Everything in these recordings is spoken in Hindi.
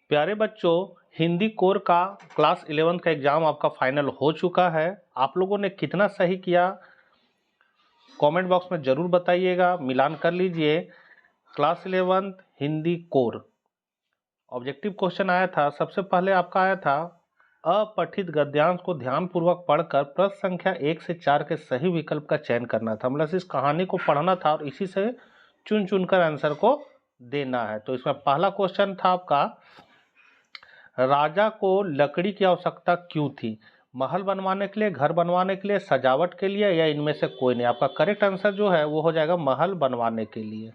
प्यारे बच्चों, हिंदी कोर का क्लास 11 का एग्जाम आपका फाइनल हो चुका है। आप लोगों ने कितना सही किया कमेंट बॉक्स में जरूर बताइएगा, मिलान कर लीजिए। Class 11 Hindi core objective question आया था। सबसे पहले आपका आया था अपठित गद्यांश को ध्यानपूर्वक पढ़कर प्रश्न संख्या 1 से 4 के सही विकल्प का चयन करना था। मतलब इस कहानी को पढ़ना था और इसी से चुन चुनकर आंसर को देना है। तो इसमें पहला क्वेश्चन था आपका, राजा को लकड़ी की आवश्यकता क्यों थी? महल बनवाने के लिए, घर बनवाने के लिए, सजावट के लिए, या इनमें से कोई नहीं? आपका करेक्ट आंसर जो है वो हो जाएगा महल बनवाने के लिए।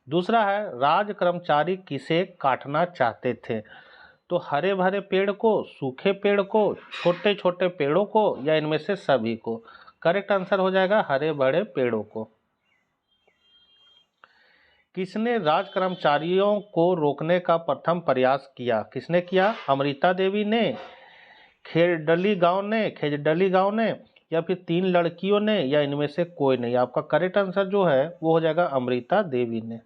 दूसरा है, राज कर्मचारी किसे काटना चाहते थे? तो हरे भरे पेड़ को, सूखे पेड़ को, छोटे छोटे पेड़ों को, या इनमें से सभी को? करेक्ट आंसर हो जाएगा हरे भरे पेड़ों को। किसने राज कर्मचारियों को रोकने का प्रथम प्रयास किया? किसने किया? अमृता देवी ने, खेजड़ली गांव ने, या फिर 3 लड़कियों ने, या इनमें से कोई नहीं? आपका करेक्ट आंसर जो है वो हो जाएगा अमृता देवी ने।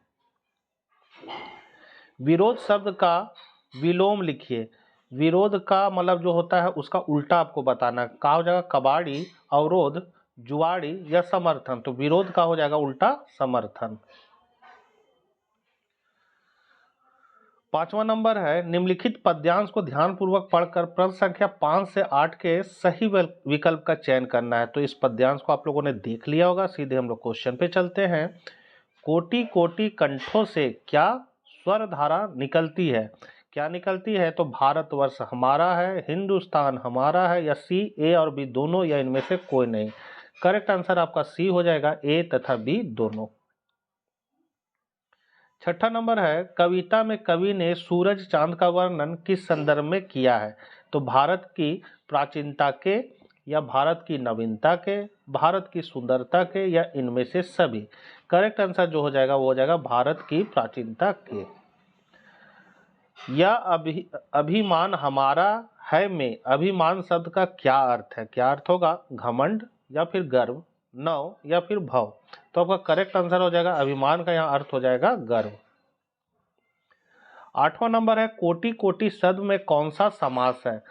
विरोध शब्द का विलोम लिखिए। विरोध का मतलब जो होता है उसका उल्टा आपको बताना है। क्या हो जाएगा? कबाड़ी, अवरोध, जुआड़ी, या समर्थन? तो विरोध का हो जाएगा उल्टा समर्थन। 5वां नंबर है, निम्नलिखित पद्यांश को ध्यानपूर्वक पढ़कर प्रश्न संख्या 5 से 8 के सही विकल्प का चयन करना है। तो इस पद्यांश को आप लोगों ने देख लिया होगा। सीधे हम लोग क्वेश्चन पे चलते हैं। कोटि कोटि कंठों से क्या स्वर धारा निकलती है? क्या निकलती है? तो भारतवर्ष हमारा है, हिंदुस्तान हमारा है, या सी, ए और बी दोनों, या इनमें से कोई नहीं? करेक्ट आंसर आपका सी हो जाएगा, ए तथा बी दोनों। 6ठा नंबर है, कविता में कवि ने सूरज चांद का वर्णन किस संदर्भ में किया है? तो भारत की प्राचीनता के, या भारत की नवीनता के, भारत की सुंदरता के, या इनमें से सभी? करेक्ट आंसर जो हो जाएगा वो हो जाएगा भारत की प्राचीनता के। यह अभिमान हमारा है में अभिमान शब्द का क्या अर्थ है? क्या अर्थ होगा? घमंड, या फिर गर्व, नव, या फिर भव? तो आपका करेक्ट आंसर हो जाएगा अभिमान का यहाँ अर्थ हो जाएगा गर्व। 8वां नंबर है, कोटि कोटि शब्द में कौन सा समास है?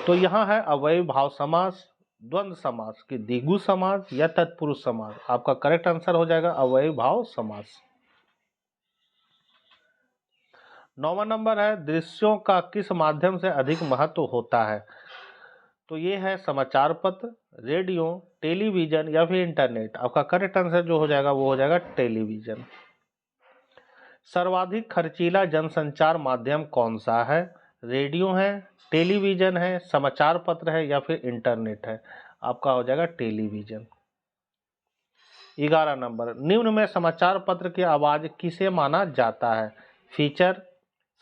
तो यहाँ है अव्ययी भाव समास, द्वंद्व समास, की द्विगु समास, या तत्पुरुष समास? आपका करेक्ट आंसर हो जाएगा अव्ययी भाव समास। 9वां नंबर है, दृश्यों का किस माध्यम से अधिक महत्व होता है? तो ये है समाचार पत्र, रेडियो, टेलीविजन, या फिर इंटरनेट? आपका करेक्ट आंसर जो हो जाएगा वो हो जाएगा टेलीविजन। सर्वाधिक खर्चीला जनसंचार माध्यम कौन सा है? रेडियो है, टेलीविजन है, समाचार पत्र है, या फिर इंटरनेट है? आपका हो जाएगा टेलीविजन। 11 नंबर, निम्न में समाचार पत्र की आवाज किसे माना जाता है? फीचर,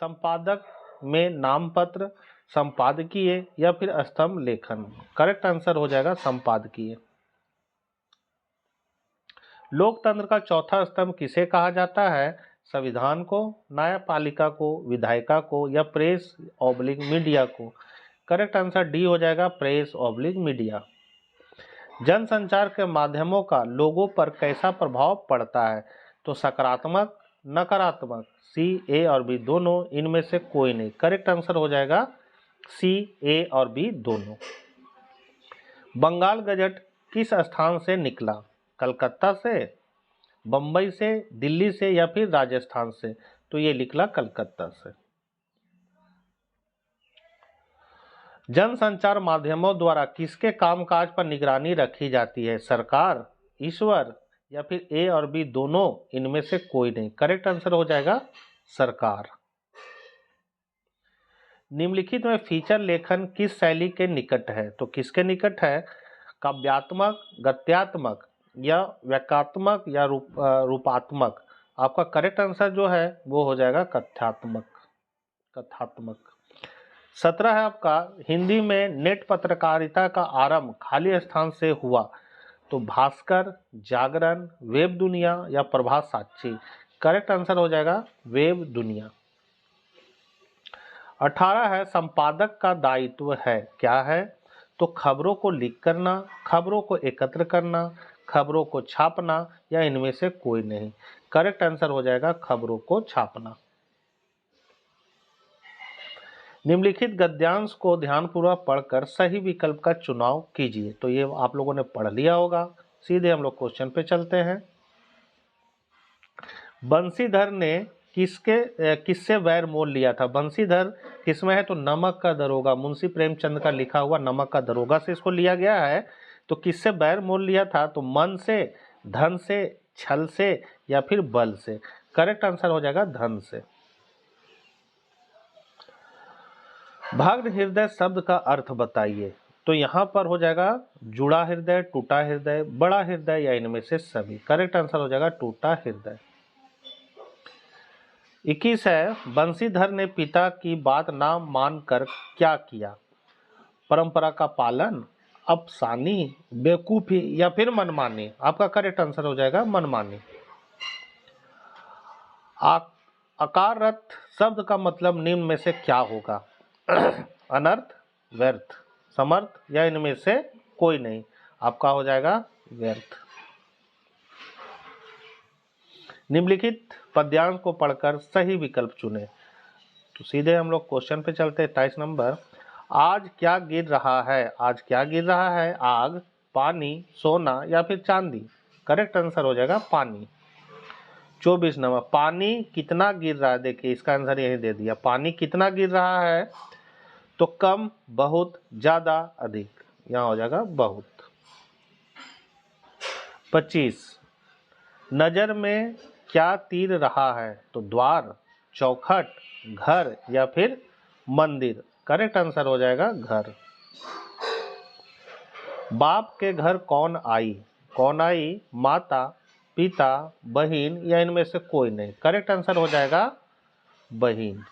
संपादक में नामपत्र, संपादकीय, या फिर स्तंभ लेखन? करेक्ट आंसर हो जाएगा संपादकीय। लोकतंत्र का चौथा स्तंभ किसे कहा जाता है? संविधान को, न्यायपालिका को, विधायिका को, या प्रेस ऑब्लिक मीडिया को? करेक्ट आंसर डी हो जाएगा प्रेस ऑब्लिक मीडिया। जनसंचार के माध्यमों का लोगों पर कैसा प्रभाव पड़ता है? तो सकारात्मक, नकारात्मक, सी, ए और बी दोनों, इनमें से कोई नहीं? करेक्ट आंसर हो जाएगा सी, ए और बी दोनों। बंगाल गजट किस स्थान से निकला? कलकत्ता से, बंबई से, दिल्ली से, या फिर राजस्थान से? तो ये निकला कलकत्ता से। जनसंचार माध्यमों द्वारा किसके कामकाज पर निगरानी रखी जाती है? सरकार, ईश्वर, या फिर ए और बी दोनों, इनमें से कोई नहीं? करेक्ट आंसर हो जाएगा सरकार। निम्नलिखित में फीचर लेखन किस शैली के निकट है? तो किसके निकट है? काव्यात्मक, गद्यात्मक, या व्यंग्यात्मक, या रूपात्मक? आपका करेक्ट आंसर जो है वो हो जाएगा कथात्मक। 17 है आपका, हिंदी में नेट पत्रकारिता का आरंभ खाली स्थान से हुआ? तो भास्कर, जागरण, वेब दुनिया, या प्रभात साक्षी? करेक्ट आंसर हो जाएगा वेब दुनिया। 18 है, संपादक का दायित्व है, क्या है? तो खबरों को लीक करना, खबरों को एकत्र करना, खबरों को छापना, या इनमें से कोई नहीं? करेक्ट आंसर हो जाएगा खबरों को छापना। निम्नलिखित गद्यांश को ध्यानपूर्वक पढ़कर सही विकल्प का चुनाव कीजिए। तो ये आप लोगों ने पढ़ लिया होगा। सीधे हम लोग क्वेश्चन पे चलते हैं। बंसीधर ने किससे वैर मोल लिया था? बंसीधर किसमें है? तो नमक का दरोगा, मुंशी प्रेमचंद का लिखा हुआ नमक का दरोगा से इसको लिया गया है। तो किससे वैर मोल लिया था? तो मन से, धन से, छल से या फिर बल से। करेक्ट आंसर हो जाएगा धन से। भग्न हृदय शब्द का अर्थ बताइए। तो यहाँ पर हो जाएगा जुड़ा हृदय, टूटा हृदय, बड़ा हृदय या इनमें से सभी। करेक्ट आंसर हो जाएगा टूटा हृदय। 21 है, बंसीधर ने पिता की बात ना मानकर क्या किया? परंपरा का पालन, अफसानी, बेवकूफी या फिर मनमानी। आपका करेक्ट आंसर हो जाएगा मनमानी। अकारत शब्द का मतलब निम्न में से क्या होगा? अनर्थ, व्यर्थ, समर्थ या इनमें से कोई नहीं। आपका हो जाएगा व्यर्थ। निम्नलिखित पद्यांश को पढ़कर सही विकल्प चुने। तो सीधे हम लोग क्वेश्चन पे चलते हैं। 23 नंबर, आज क्या गिर रहा है? आज क्या गिर रहा है? आग, पानी, सोना या फिर चांदी। करेक्ट आंसर हो जाएगा पानी। 24 नंबर, पानी कितना गिर रहा है? देखिए इसका आंसर यही दे दिया। पानी कितना गिर रहा है? तो कम, बहुत, ज्यादा, अधिक। यहाँ हो जाएगा बहुत। 25, नजर में क्या तीर रहा है? तो द्वार, चौखट, घर या फिर मंदिर। करेक्ट आंसर हो जाएगा घर। बाप के घर कौन आई? कौन आई? माता, पिता, बहन या इनमें से कोई नहीं। करेक्ट आंसर हो जाएगा बहन।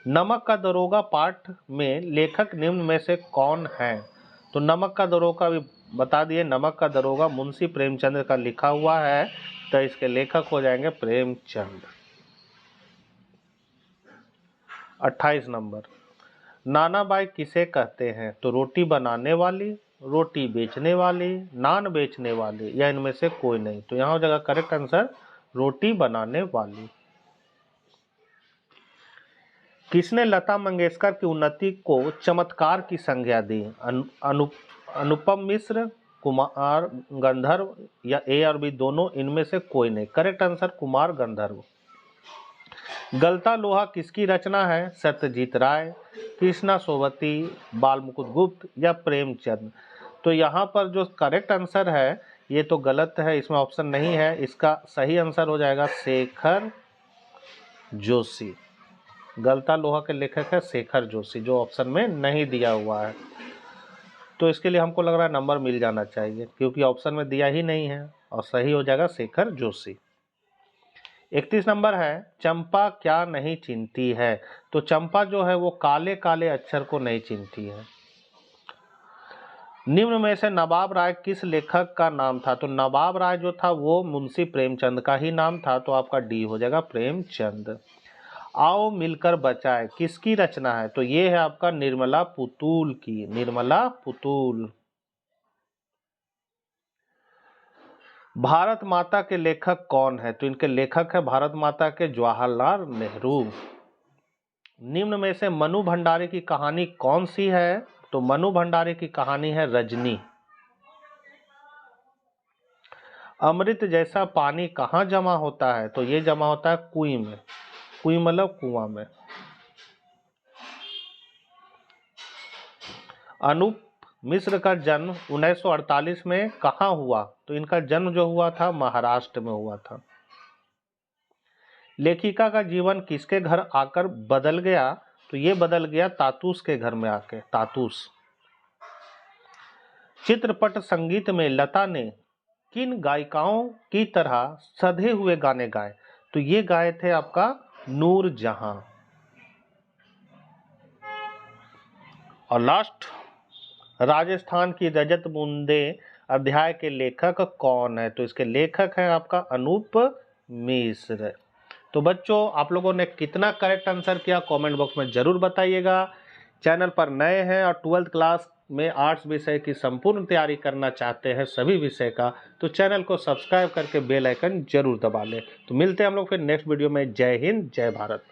नमक का दरोगा पाठ में लेखक निम्न में से कौन है? तो नमक का दरोगा भी बता दिए। नमक का दरोगा मुंशी प्रेमचंद का लिखा हुआ है, तो इसके लेखक हो जाएंगे प्रेमचंद। 28 नंबर, नानाबाई किसे कहते हैं? तो रोटी बनाने वाली, रोटी बेचने वाली, नान बेचने वाली या इनमें से कोई नहीं। तो यहाँ हो जाएगा करेक्ट आंसर रोटी बनाने वाली। किसने लता मंगेशकर की उन्नति को चमत्कार की संज्ञा दी? अनुपम मिश्र, कुमार गंधर्व या ए और बी दोनों, इनमें से कोई नहीं। Correct answer Kumar Gandharva. गलता लोहा किसकी रचना है? सत्यजीत राय, कृष्णा सोबती, बाल मुकुंद गुप्त या प्रेमचंद। तो यहाँ पर जो करेक्ट आंसर है ये तो गलत है, इसमें ऑप्शन नहीं है। इसका सही आंसर हो जाएगा शेखर जोशी। गलता लोहा के लेखक है शेखर जोशी, जो ऑप्शन में नहीं दिया हुआ है। तो इसके लिए हमको लग रहा है नंबर मिल जाना चाहिए, क्योंकि ऑप्शन में दिया ही नहीं है, और सही हो जाएगा शेखर जोशी। 31 नंबर है, चंपा क्या नहीं चिन्हती है? तो चंपा जो है वो काले काले अक्षर को नहीं चिन्हती है। निम्न में से नवाब राय किस लेखक का नाम था? तो नवाब राय जो था वो मुंशी प्रेमचंद का ही नाम था, तो आपका डी हो जाएगा प्रेमचंद। आओ मिलकर बचाए किसकी रचना है? तो ये है आपका निर्मला पुतूल की, निर्मला पुतूल। भारत माता के लेखक कौन है? तो इनके लेखक है भारत माता के जवाहरलाल नेहरू। निम्न में से मनु भंडारी की कहानी कौन सी है? तो मनु भंडारी की कहानी है रजनी। अमृत जैसा पानी कहाँ जमा होता है? तो ये जमा होता है कुएं में। कुएं मतलब कुआं में। अनूप मिश्र का जन्म 1948 में कहाँ हुआ? तो इनका जन्म जो हुआ था महाराष्ट्र में हुआ था। लेखिका का जीवन किसके घर आकर बदल गया? तो ये बदल गया तातूस के घर में आके, तातूस। चित्रपट संगीत में लता ने किन गायिकाओं की तरह सधे हुए गाने गाए? तो ये गाए थे आपका नूरजहां। और लास्ट, राजस्थान की रजत बूंदे अध्याय के लेखक कौन है? तो इसके लेखक हैं आपका अनूप मिश्र। तो बच्चों आप लोगों ने कितना करेक्ट आंसर किया कमेंट बॉक्स में जरूर बताइएगा। चैनल पर नए हैं और 12th क्लास में आर्ट्स विषय की संपूर्ण तैयारी करना चाहते हैं सभी विषय का, तो चैनल को सब्सक्राइब करके बेल आइकन जरूर दबा लें। तो मिलते हैं हम लोग फिर नेक्स्ट वीडियो में। जय हिंद, जय भारत।